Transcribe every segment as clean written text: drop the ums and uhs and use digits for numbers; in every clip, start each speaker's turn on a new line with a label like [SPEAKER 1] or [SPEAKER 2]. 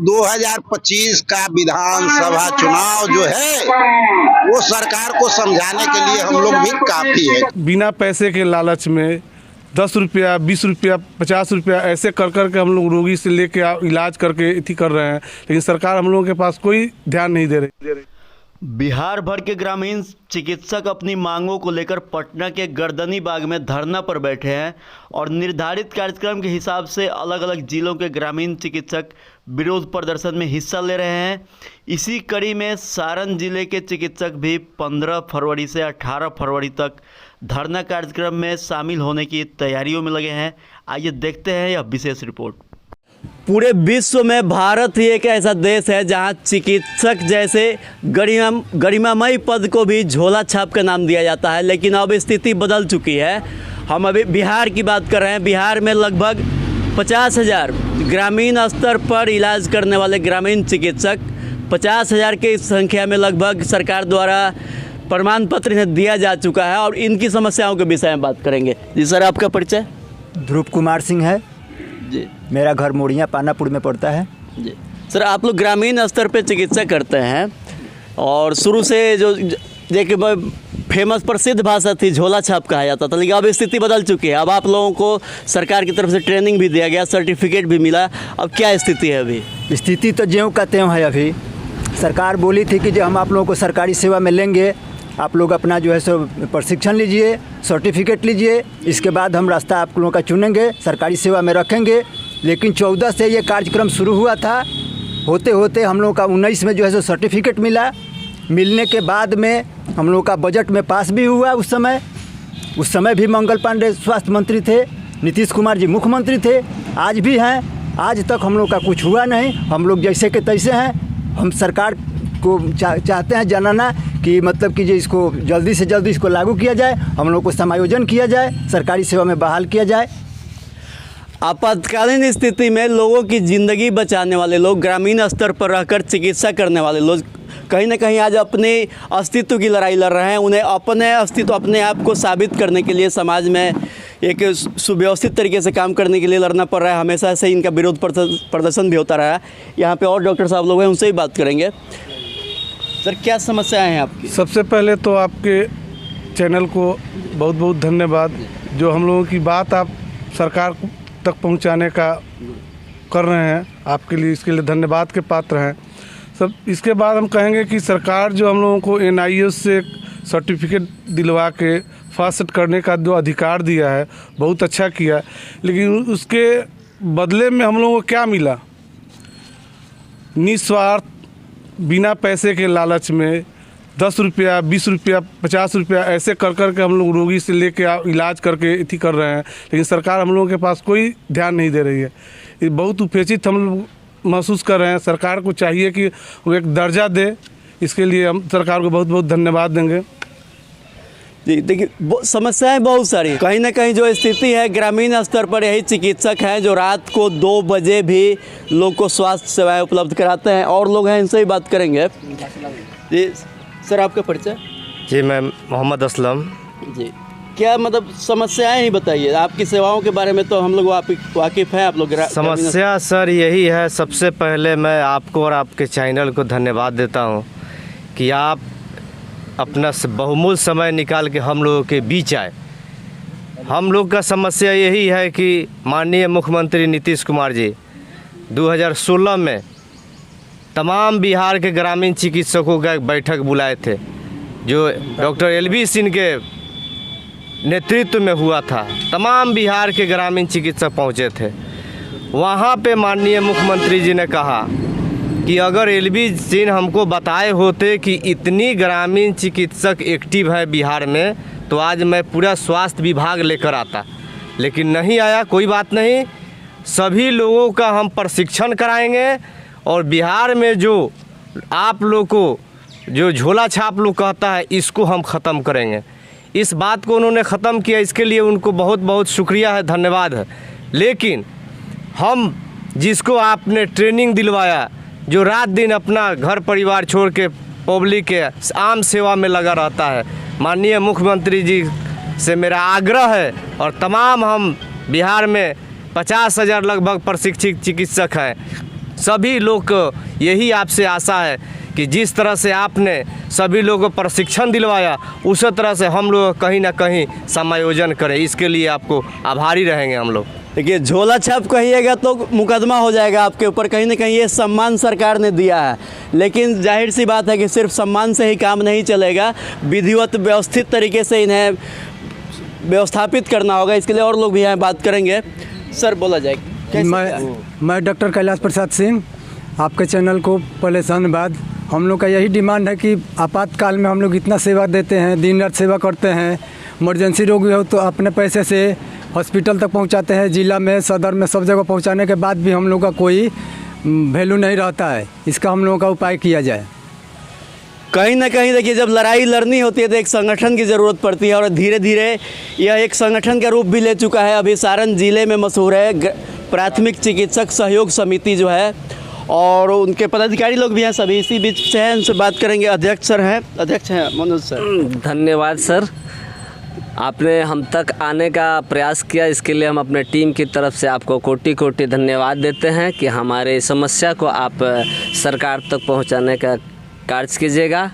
[SPEAKER 1] 2025 का विधानसभा चुनाव जो है वो सरकार को समझाने के लिए हम लोग भी काफी है।
[SPEAKER 2] बिना पैसे के लालच में 10 रुपया 20 रुपया 50 रुपया ऐसे कर के हम लोग रोगी से लेके इलाज करके इतनी कर रहे हैं, लेकिन सरकार हम लोगों के पास कोई ध्यान नहीं दे रही।
[SPEAKER 3] बिहार भर के ग्रामीण चिकित्सक अपनी मांगों को लेकर पटना के गर्दनी बाग में धरना पर बैठे हैं और निर्धारित कार्यक्रम के हिसाब से अलग अलग जिलों के ग्रामीण चिकित्सक विरोध प्रदर्शन में हिस्सा ले रहे हैं। इसी कड़ी में सारण जिले के चिकित्सक भी 15 फरवरी से 18 फरवरी तक धरना कार्यक्रम में शामिल होने की तैयारियों में लगे हैं। आइए देखते हैं यह विशेष रिपोर्ट। पूरे विश्व में भारत ही एक ऐसा देश है जहां चिकित्सक जैसे गरिमामयी पद को भी झोला छाप का नाम दिया जाता है, लेकिन अब स्थिति बदल चुकी है। हम अभी बिहार की बात कर रहे हैं। बिहार में लगभग 50,000 ग्रामीण स्तर पर इलाज करने वाले ग्रामीण चिकित्सक 50,000 की संख्या में लगभग सरकार द्वारा प्रमाण पत्र इन्हें दिया जा चुका है और इनकी समस्याओं के विषय में बात करेंगे। जी सर, आपका परिचय?
[SPEAKER 4] ध्रुव कुमार सिंह है
[SPEAKER 3] जी।
[SPEAKER 4] मेरा घर मोड़िया पानापुर में पड़ता है
[SPEAKER 3] जी। सर, आप लोग ग्रामीण स्तर पे चिकित्सा करते हैं और शुरू से जो देखिए फेमस प्रसिद्ध भाषा थी झोला छाप कहा जाता था, लेकिन अब स्थिति बदल चुकी है। अब आप लोगों को सरकार की तरफ से ट्रेनिंग भी दिया गया, सर्टिफिकेट भी मिला। अब क्या स्थिति है? अभी
[SPEAKER 4] स्थिति तो ज्यों का त्यों है। अभी सरकार बोली थी कि जो हम आप लोगों को सरकारी सेवा में लेंगे, आप लोग अपना जो है सो प्रशिक्षण लीजिए, सर्टिफिकेट लीजिए, इसके बाद हम रास्ता आप लोगों का चुनेंगे, सरकारी सेवा में रखेंगे। लेकिन 14 से ये कार्यक्रम शुरू हुआ था, होते होते हम लोगों का 19 में जो है सो सर्टिफिकेट मिला। मिलने के बाद में हम लोगों का बजट में पास भी हुआ। उस समय भी मंगल पांडे स्वास्थ्य मंत्री थे, नीतीश कुमार जी मुख्यमंत्री थे, आज भी हैं। आज तक हम लोग का कुछ हुआ नहीं। हम लोग जैसे के तैसे हैं। हम सरकार को चाहते हैं जानना कि मतलब कि जो इसको जल्दी से जल्दी इसको लागू किया जाए, हम लोग को समायोजन किया जाए, सरकारी सेवा में बहाल किया जाए।
[SPEAKER 3] आपातकालीन स्थिति में लोगों की ज़िंदगी बचाने वाले लोग, ग्रामीण स्तर पर रहकर चिकित्सा करने वाले लोग कहीं ना कहीं आज अपने अस्तित्व की लड़ाई लड़ रहे हैं। उन्हें अपने अस्तित्व, अपने आप को साबित करने के लिए समाज में एक सुव्यवस्थित तरीके से काम करने के लिए लड़ना पड़ रहा है। हमेशा से इनका विरोध प्रदर्शन भी होता रहा है। यहाँ पे और डॉक्टर साहब लोग हैं, उनसे ही बात करेंगे। सर, क्या समस्याएं हैं आपकी?
[SPEAKER 2] सबसे पहले तो आपके चैनल को बहुत बहुत धन्यवाद, जो हम लोगों की बात आप सरकार तक पहुंचाने का कर रहे हैं। आपके लिए, इसके लिए धन्यवाद के पात्र हैं सब। इसके बाद हम कहेंगे कि सरकार जो हम लोगों को NIS से सर्टिफिकेट दिलवा के फास्ट करने का जो अधिकार दिया है, बहुत अच्छा किया, लेकिन उसके बदले में हम लोगों को क्या मिला? निस्वार्थ, बिना पैसे के लालच में 10 रुपया 20 रुपया 50 रुपया ऐसे कर के हम लोग रोगी से लेके इलाज करके इतनी कर रहे हैं, लेकिन सरकार हम लोगों के पास कोई ध्यान नहीं दे रही है। ये बहुत उपेक्षित हम लोग महसूस कर रहे हैं। सरकार को चाहिए कि वो एक दर्जा दे। इसके लिए हम सरकार को बहुत बहुत धन्यवाद देंगे।
[SPEAKER 3] जी, देखिए समस्याएं बहुत सारी। कहीं ना कहीं जो स्थिति है ग्रामीण स्तर पर, यही चिकित्सक हैं जो रात को 2 बजे भी लोग को स्वास्थ्य सेवाएं उपलब्ध कराते हैं। और लोग हैं, इनसे ही बात करेंगे। जी सर, आपका परिचय?
[SPEAKER 5] जी, मैं मोहम्मद असलम।
[SPEAKER 3] जी, क्या मतलब समस्याएं ही बताइए। आपकी सेवाओं के बारे में तो हम लोग वाकिफ़ हैं। आप लोग
[SPEAKER 5] समस्या सर यही है, सबसे पहले मैं आपको और आपके चैनल को धन्यवाद देता हूं कि आप अपना बहुमूल्य समय निकाल के हम लोगों के बीच आए। हम लोग का समस्या यही है कि माननीय मुख्यमंत्री नीतीश कुमार जी 2016 में तमाम बिहार के ग्रामीण चिकित्सकों का एक बैठक बुलाए थे, जो डॉक्टर LV सिंह के नेतृत्व में हुआ था। तमाम बिहार के ग्रामीण चिकित्सक पहुंचे थे। वहां पे माननीय मुख्यमंत्री जी ने कहा कि अगर LV सिंह हमको बताए होते कि इतनी ग्रामीण चिकित्सक एक्टिव है बिहार में, तो आज मैं पूरा स्वास्थ्य विभाग लेकर आता, लेकिन नहीं आया। कोई बात नहीं, सभी लोगों का हम प्रशिक्षण कराएंगे और बिहार में जो आप लोग को जो झोला छाप लोग कहता है, इसको हम ख़त्म करेंगे। इस बात को उन्होंने ख़त्म किया, इसके लिए उनको बहुत बहुत शुक्रिया है, धन्यवाद है। लेकिन हम जिसको आपने ट्रेनिंग दिलवाया, जो रात दिन अपना घर परिवार छोड़ के पब्लिक के आम सेवा में लगा रहता है, माननीय मुख्यमंत्री जी से मेरा आग्रह है और तमाम हम बिहार में 50,000 लगभग प्रशिक्षित चिकित्सक हैं, सभी लोग को यही आपसे आशा है कि जिस तरह से आपने सभी लोगों को प्रशिक्षण दिलवाया उसी तरह से हम लोग कहीं ना कहीं समायोजन करें। इसके लिए आपको आभारी रहेंगे हम लोग।
[SPEAKER 3] देखिए, झोला छाप कहिएगा तो मुकदमा हो जाएगा आपके ऊपर। कहीं ना कहीं ये सम्मान सरकार ने दिया है, लेकिन जाहिर सी बात है कि सिर्फ सम्मान से ही काम नहीं चलेगा, विधिवत व्यवस्थित तरीके से इन्हें व्यवस्थापित करना होगा। इसके लिए और लोग भी यहाँ बात करेंगे। सर, बोला जाए।
[SPEAKER 4] मैं डॉक्टर कैलाश प्रसाद सिंह, आपके चैनल को पहले धन्यवाद। हम लोग का यही डिमांड है कि आपातकाल में हम लोग इतना सेवा देते हैं, दिन रात सेवा करते हैं। इमरजेंसी रोगी हो तो अपने पैसे से हॉस्पिटल तक पहुंचाते हैं, जिला में, सदर में, सब जगह पहुंचाने के बाद भी हम लोग का कोई वैल्यू नहीं रहता है। इसका हम लोगों का उपाय किया जाए।
[SPEAKER 3] कहीं ना कहीं देखिए, जब लड़ाई लड़नी होती है तो एक संगठन की ज़रूरत पड़ती है, और धीरे धीरे यह एक संगठन का रूप भी ले चुका है। अभी सारण जिले में मशहूर है प्राथमिक चिकित्सक सहयोग समिति जो है, और उनके पदाधिकारी लोग भी हैं, सभी इसी बीच से हैं। उनसे बात करेंगे। अध्यक्ष सर हैं, अध्यक्ष हैं मनोज सर।
[SPEAKER 6] धन्यवाद सर, आपने हम तक आने का प्रयास किया, इसके लिए हम अपने टीम की तरफ से आपको कोटि कोटि धन्यवाद देते हैं कि हमारे समस्या को आप सरकार तक पहुंचाने का कार्य कीजिएगा।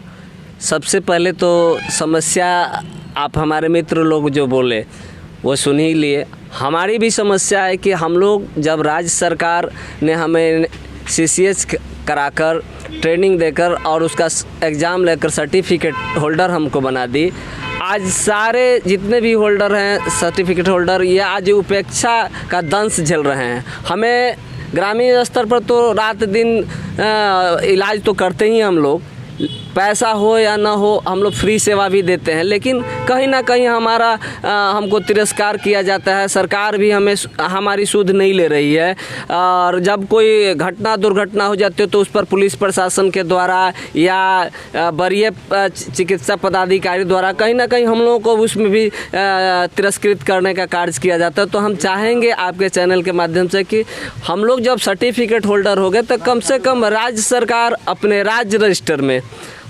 [SPEAKER 6] सबसे पहले तो समस्या आप हमारे मित्र लोग जो बोले वो सुन ही लिए। हमारी भी समस्या है कि हम लोग जब राज्य सरकार ने हमें CCH कराकर ट्रेनिंग देकर और उसका एग्ज़ाम लेकर सर्टिफिकेट होल्डर हमको बना दी, आज सारे जितने भी होल्डर हैं सर्टिफिकेट होल्डर, ये आज उपेक्षा का दंश झेल रहे हैं। हमें ग्रामीण स्तर पर तो रात दिन इलाज तो करते ही हम लोग, पैसा हो या ना हो हम लोग फ्री सेवा भी देते हैं, लेकिन कहीं ना कहीं हमारा हमको तिरस्कार किया जाता है। सरकार भी हमें हमारी सुध नहीं ले रही है, और जब कोई दुर्घटना हो जाती है तो उस पर पुलिस प्रशासन के द्वारा या वरीय चिकित्सा पदाधिकारी द्वारा कहीं ना कहीं हम लोगों को उसमें भी तिरस्कृत करने का कार्य किया जाता है। तो हम चाहेंगे आपके चैनल के माध्यम से कि हम लोग जब सर्टिफिकेट होल्डर हो गए तो कम से कम राज्य सरकार अपने राज्य रजिस्टर में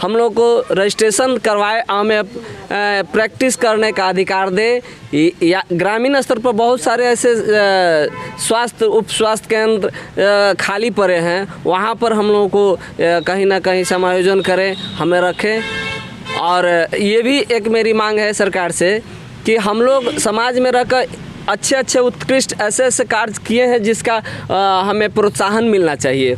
[SPEAKER 6] हम लोग को रजिस्ट्रेशन करवाए, हमें प्रैक्टिस करने का अधिकार दे। या ग्रामीण स्तर पर बहुत सारे ऐसे उप स्वास्थ्य केंद्र खाली पड़े हैं, वहाँ पर हम लोगों को कहीं ना कहीं समायोजन करें, हमें रखें। और ये भी एक मेरी मांग है सरकार से कि हम लोग समाज में रहकर अच्छे अच्छे उत्कृष्ट ऐसे कार्य किए हैं जिसका हमें प्रोत्साहन मिलना चाहिए।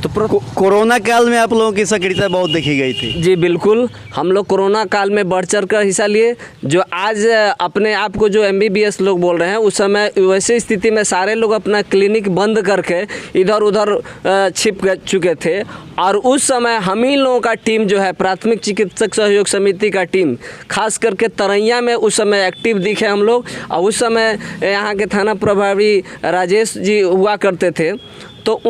[SPEAKER 3] तो कोरोना काल में आप लोगों की सक्रियता बहुत देखी गई थी।
[SPEAKER 6] जी बिल्कुल, हम लोग कोरोना काल में बढ़ चढ़ कर हिस्सा लिए। जो आज अपने आप को जो MBBS लोग बोल रहे हैं, उस समय वैसे स्थिति में सारे लोग अपना क्लिनिक बंद करके इधर उधर छिप चुके थे, और उस समय हम ही लोगों का टीम जो है प्राथमिक चिकित्सक सहयोग समिति का टीम खास करके तरैया में उस समय एक्टिव दिखे हम लोग। और उस समय यहाँ के थाना प्रभारी राजेश जी हुआ करते थे, तो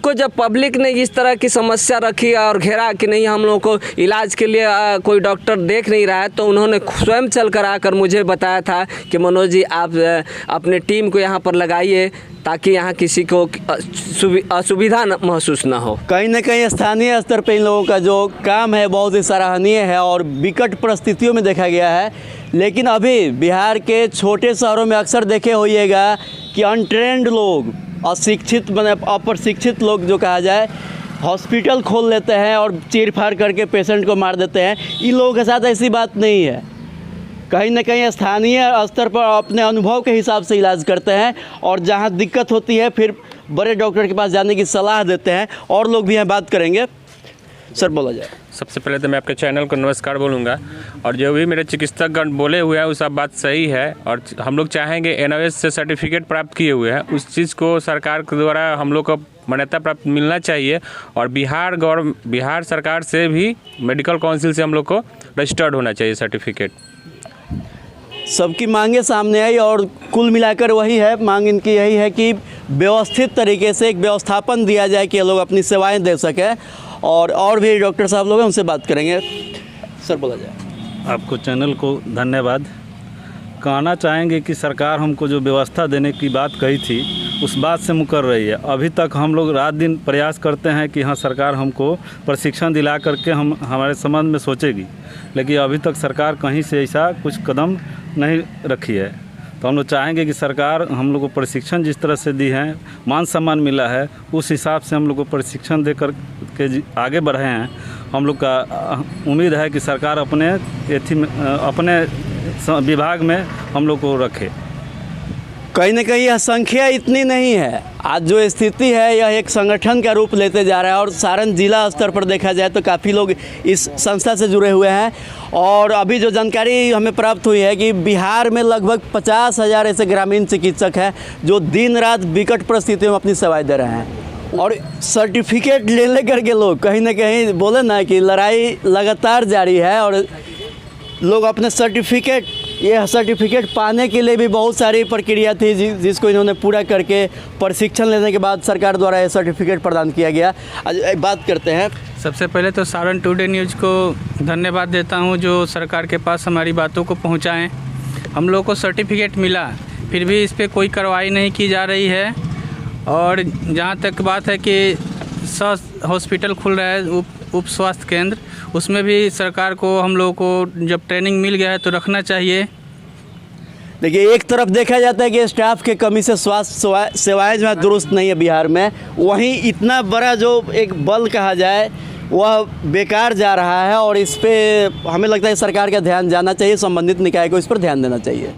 [SPEAKER 6] को जब पब्लिक ने इस तरह की समस्या रखी और घेरा कि नहीं हम लोगों को इलाज के लिए कोई डॉक्टर देख नहीं रहा है, तो उन्होंने स्वयं चल कर आकर मुझे बताया था कि मनोज जी आप अपने टीम को यहाँ पर लगाइए ताकि यहाँ किसी को असुविधा महसूस ना हो।
[SPEAKER 3] कहीं ना कहीं स्थानीय स्तर पर इन लोगों का जो काम है बहुत ही सराहनीय है और विकट परिस्थितियों में देखा गया है। लेकिन अभी बिहार के छोटे शहरों में अक्सर देखे होइएगा कि अनट्रेंड लोग, अशिक्षित अप्रशिक्षित लोग जो कहा जाए, हॉस्पिटल खोल लेते हैं और चीर फाड़ करके पेशेंट को मार देते हैं। इन लोगों के साथ ऐसी बात नहीं है। कहीं ना कहीं स्थानीय स्तर पर अपने अनुभव के हिसाब से इलाज करते हैं, और जहां दिक्कत होती है फिर बड़े डॉक्टर के पास जाने की सलाह देते हैं। और लोग भी यहाँ बात करेंगे। सर, बोला जाए।
[SPEAKER 7] सबसे पहले तो मैं आपके चैनल को नमस्कार बोलूँगा, और जो भी मेरे चिकित्सकगण बोले हुए हैं वो सब बात सही है। और हम लोग चाहेंगे NOS से सर्टिफिकेट प्राप्त किए हुए हैं, उस चीज़ को सरकार के द्वारा हम लोग को मान्यता प्राप्त मिलना चाहिए। और बिहार सरकार से भी मेडिकल काउंसिल से हम लोग को रजिस्टर्ड होना चाहिए सर्टिफिकेट।
[SPEAKER 3] सबकी मांगे सामने आई और कुल मिलाकर वही है, मांग इनकी यही है कि व्यवस्थित तरीके से एक व्यवस्थापन दिया जाए कि ये लोग अपनी सेवाएं दे सकें। और भी डॉक्टर साहब लोग हैं, उनसे बात करेंगे। सर, बोला जाए।
[SPEAKER 8] आपको चैनल को धन्यवाद। कहना चाहेंगे कि सरकार हमको जो व्यवस्था देने की बात कही थी उस बात से मुकर रही है। अभी तक हम लोग रात दिन प्रयास करते हैं कि हाँ सरकार हमको प्रशिक्षण दिला करके हमारे संबंध में सोचेगी, लेकिन अभी तक सरकार कहीं से ऐसा कुछ कदम नहीं रखी है। तो हम लोग चाहेंगे कि सरकार हम लोग को प्रशिक्षण जिस तरह से दी है, मान सम्मान मिला है, उस हिसाब से हम लोग को प्रशिक्षण देकर के आगे बढ़े हैं। हम लोग का उम्मीद है कि सरकार अपने अपने विभाग में हम लोग को रखे।
[SPEAKER 3] कहीं ना कहीं यह संख्या इतनी नहीं है, आज जो स्थिति है यह एक संगठन का रूप लेते जा रहा है और सारण जिला स्तर पर देखा जाए तो काफ़ी लोग इस संस्था से जुड़े हुए हैं। और अभी जो जानकारी हमें प्राप्त हुई है कि बिहार में लगभग 50,000 ऐसे ग्रामीण चिकित्सक हैं जो दिन रात विकट परिस्थितियों में अपनी सेवाएं दे रहे हैं और सर्टिफिकेट ले करके लोग कहीं ना कहीं बोले ना कि लड़ाई लगातार जारी है और लोग अपने सर्टिफिकेट पाने के लिए भी बहुत सारी प्रक्रिया थी जिसको इन्होंने पूरा करके प्रशिक्षण लेने के बाद सरकार द्वारा ये सर्टिफिकेट प्रदान किया गया। आज बात करते हैं।
[SPEAKER 9] सबसे पहले तो सारण टुडे न्यूज़ को धन्यवाद देता हूं जो सरकार के पास हमारी बातों को पहुंचाएं। हम लोग को सर्टिफिकेट मिला, फिर भी इस पर कोई कार्रवाई नहीं की जा रही है। और जहां तक बात है कि हॉस्पिटल खुल रहा है उप स्वास्थ्य केंद्र, उसमें भी सरकार को हम लोगों को जब ट्रेनिंग मिल गया है तो रखना चाहिए।
[SPEAKER 3] देखिए, एक तरफ देखा जाता है कि स्टाफ के कमी से स्वास्थ्य सेवाएं जो है दुरुस्त नहीं है बिहार में, वहीं इतना बड़ा जो एक बल कहा जाए वह बेकार जा रहा है और इस पे हमें लगता है सरकार का ध्यान जाना चाहिए, संबंधित निकाय को इस पर ध्यान देना चाहिए।